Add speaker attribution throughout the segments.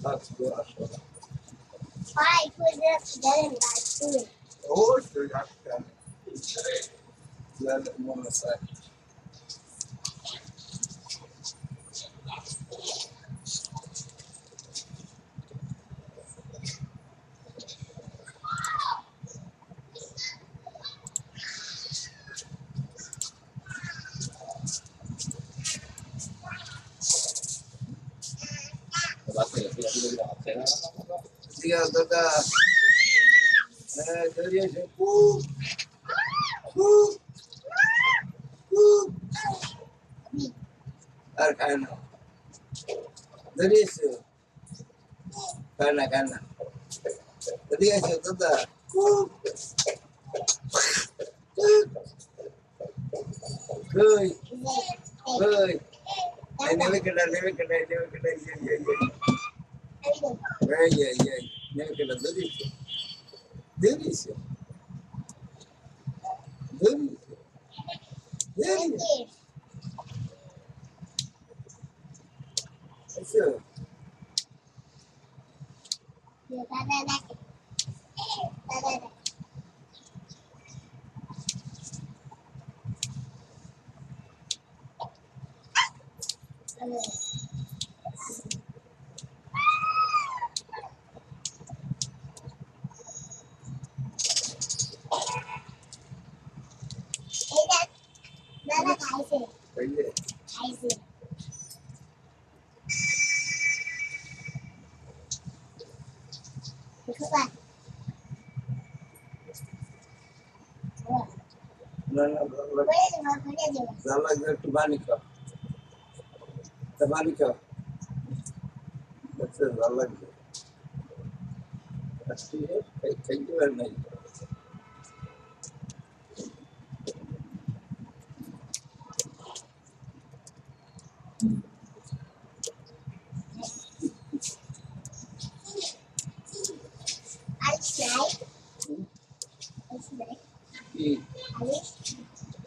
Speaker 1: That's good.
Speaker 2: Why could this get in that food?
Speaker 1: Oh, you got that. Let it want to say. Dia daga. Dari aja. Arkana. Dari aja. Kana. Dari aja daga. Koi. Never kena. Yeah. Never kena. Dari aja. Sure. Zalak Tubanica. Tabanica. That's a Zalak. That's it. Thank you very much.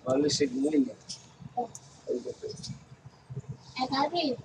Speaker 1: Only signaling.
Speaker 2: I got it.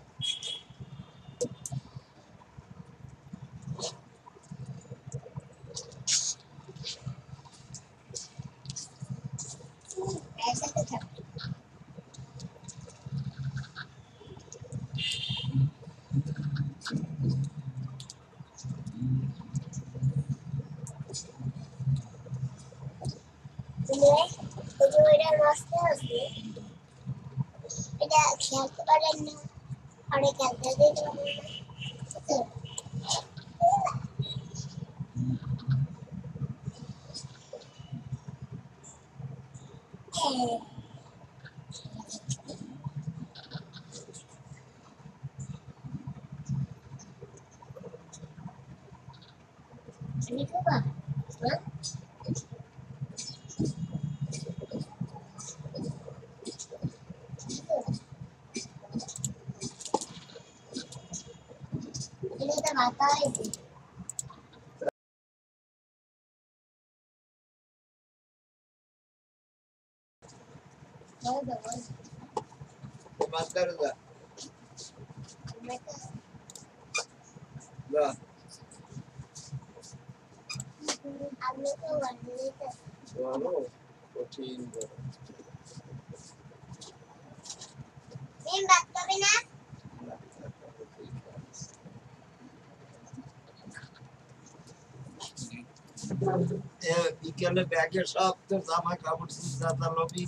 Speaker 1: বিকেলে ব্যাগের সব তো জামা কাপড় দাদা lobby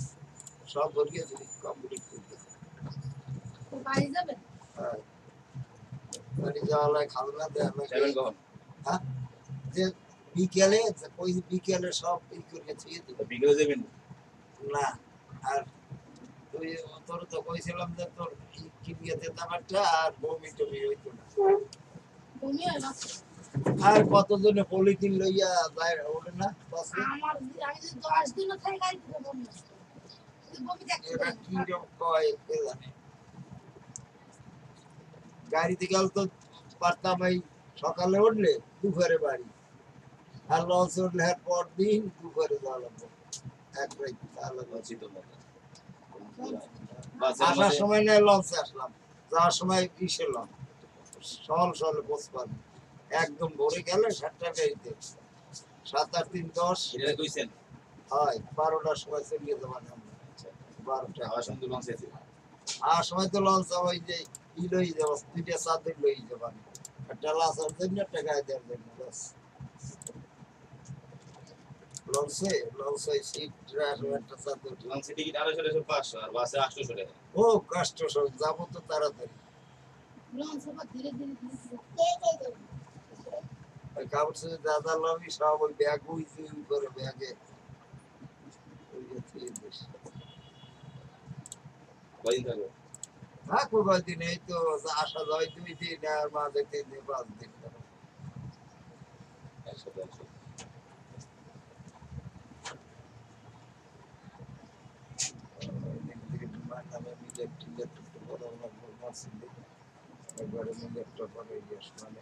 Speaker 1: সব ভরিয়ে দিবি কমপ্লিট করতে
Speaker 2: বাড়ি যাবেন?
Speaker 1: হ্যাঁ বাড়ি যাওয়া খাওয়া দেওয়া
Speaker 3: যাবেন কখন?
Speaker 1: হ্যাঁ যে বিকেলে ওই বিকেলে সব ই করে দিয়ে দিবি
Speaker 3: বিকেলে যাবেন
Speaker 1: না আর তুই তোর তো কইছিলাম যে তোর কি বিয়েতে দামারটা আর বমি টমি হইতো না
Speaker 2: বমি হয় না
Speaker 1: আর কতজনে পলিথিন লইয়া যায় ওরে না বাসে
Speaker 2: আমার আমি যদি 10 দিনও থাকি গাড়ি থেকে বমি আসে বমি দেখতে
Speaker 1: এটা কি রকম কয় কে জানে গাড়িতে গেল তো পারতাম এই সকালে উঠলে দুপুরে বাড়ি আর লঞ্চ উঠলে আর পর দিন দুপুরে যাওয়া লাগবে এক রাত তাহলে আসার সময় না লঞ্চে আসলাম যাওয়ার সময় কিসে লঞ্চ সল সল পোষ পাবে একদম ভরে গেলে 7টার গাড়িতে 7 আর 3 10
Speaker 3: এটা কইছেন
Speaker 1: হয় 12টার সময় চলিয়ে যাবেন আমরা
Speaker 3: আচ্ছা
Speaker 1: 12টা
Speaker 3: আবার শুনতে লঞ্চ আছে
Speaker 1: আর সময় তো লঞ্চ ওই যে ই লই যাব 2টা চাদর লই যাবেন একটা লাসার জন্য একটা গায়ে দেওয়ার জন্য বাস লঞ্চে সিট একটা চাদর
Speaker 3: লঞ্চের টিকিট 250 আর বাসে 800 টাকা
Speaker 1: ও কষ্ট সব যাবো তো তাড়াতাড়ি
Speaker 2: লঞ্চ আবার ধীরে ধীরে ধীরে ধীরে
Speaker 1: ওই কাপড় সাথে দাদা লবি সব ওই ব্যাগ উইজি করে ব্যাগে ওই যে থুয়ে দিস
Speaker 3: কয়দিন থাকবে
Speaker 1: থাকবো কয়দিন এই তো আসা যায় 2 দিন আর মাঝে 3 দিন 5 দিন
Speaker 3: একসাথে
Speaker 1: একবারে মিলে একটা করে মানে